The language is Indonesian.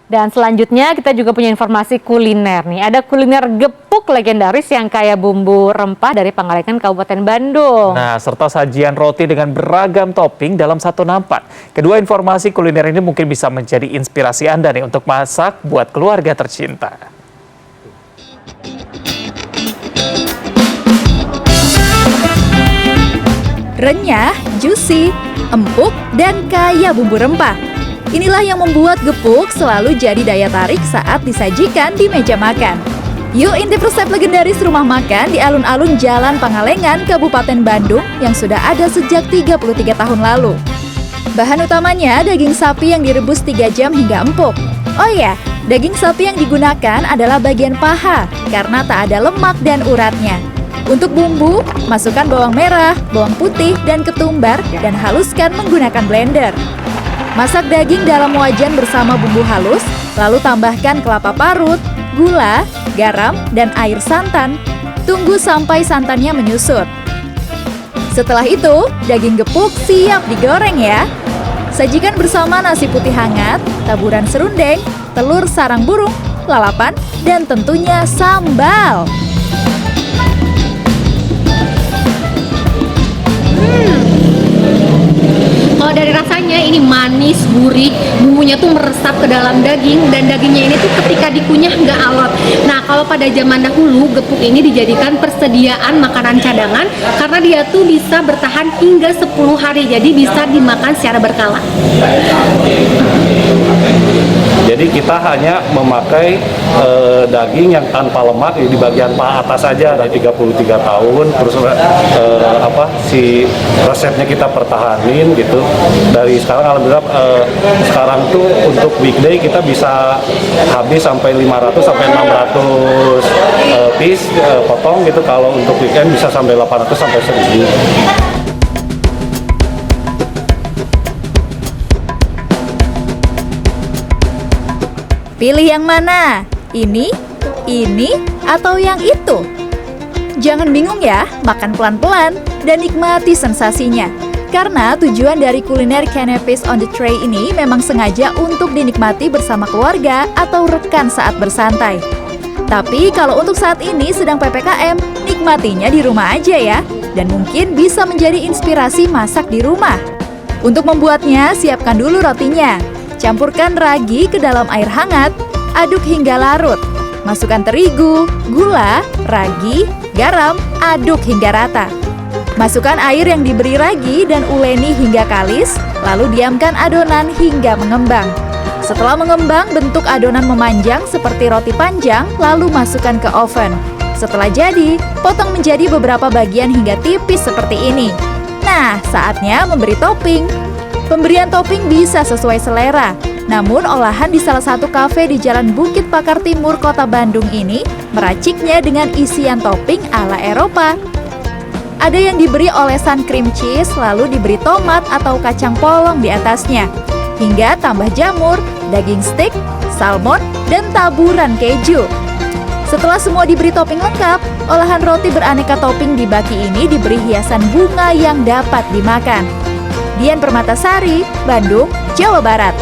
Dan selanjutnya kita juga punya informasi kuliner nih. Ada kuliner gepuk legendaris yang kaya bumbu rempah dari Pangalengan, Kabupaten Bandung. Nah, serta sajian roti dengan beragam topping dalam satu nampan. Kedua informasi kuliner ini mungkin bisa menjadi inspirasi Anda nih untuk masak buat keluarga tercinta. Renyah, juicy, empuk, dan kaya bumbu rempah. Inilah yang membuat gepuk selalu jadi daya tarik saat disajikan di meja makan. Yuk intip resep legendaris rumah makan di alun-alun Jalan Pangalengan, Kabupaten Bandung yang sudah ada sejak 33 tahun lalu. Bahan utamanya daging sapi yang direbus 3 jam hingga empuk. Oh iya, daging sapi yang digunakan adalah bagian paha karena tak ada lemak dan uratnya. Untuk bumbu, masukkan bawang merah, bawang putih, dan ketumbar dan haluskan menggunakan blender. Masak daging dalam wajan bersama bumbu halus, lalu tambahkan kelapa parut, gula, garam, dan air santan. Tunggu sampai santannya menyusut. Setelah itu, daging gepuk siap digoreng ya. Sajikan bersama nasi putih hangat, taburan serundeng, telur sarang burung, lalapan, dan tentunya sambal. Kalau dari rasanya ini manis, gurih, bumbunya tuh meresap ke dalam daging dan dagingnya ini tuh ketika dikunyah nggak alot. Nah, kalau pada zaman dahulu gepuk ini dijadikan persediaan makanan cadangan karena dia tuh bisa bertahan hingga 10 hari, jadi bisa dimakan secara berkala. Jadi kita hanya memakai daging yang tanpa lemak di bagian paha atas saja. Dari 33 tahun, terus si resepnya kita pertahanin gitu. Dari sekarang alhamdulillah sekarang tuh untuk weekday kita bisa habis sampai 500 sampai 600 piece potong gitu. Kalau untuk weekend bisa sampai 800 sampai 1000. Pilih yang mana? Ini, atau yang itu? Jangan bingung ya, makan pelan-pelan dan nikmati sensasinya. Karena tujuan dari kuliner Canapés on the Tray ini memang sengaja untuk dinikmati bersama keluarga atau rekan saat bersantai. Tapi kalau untuk saat ini sedang PPKM, nikmatinya di rumah aja ya. Dan mungkin bisa menjadi inspirasi masak di rumah. Untuk membuatnya, siapkan dulu rotinya. Campurkan ragi ke dalam air hangat, aduk hingga larut. Masukkan terigu, gula, ragi, garam, aduk hingga rata. Masukkan air yang diberi ragi dan uleni hingga kalis, lalu diamkan adonan hingga mengembang. Setelah mengembang, bentuk adonan memanjang seperti roti panjang, lalu masukkan ke oven. Setelah jadi, potong menjadi beberapa bagian hingga tipis seperti ini. Nah, saatnya memberi topping. Pemberian topping bisa sesuai selera. Namun olahan di salah satu kafe di Jalan Bukit Pakar Timur, Kota Bandung ini meraciknya dengan isian topping ala Eropa. Ada yang diberi olesan cream cheese, lalu diberi tomat atau kacang polong di atasnya. Hingga tambah jamur, daging steak, salmon, dan taburan keju. Setelah semua diberi topping lengkap, olahan roti beraneka topping di baki ini diberi hiasan bunga yang dapat dimakan. Dian Permatasari, Bandung, Jawa Barat.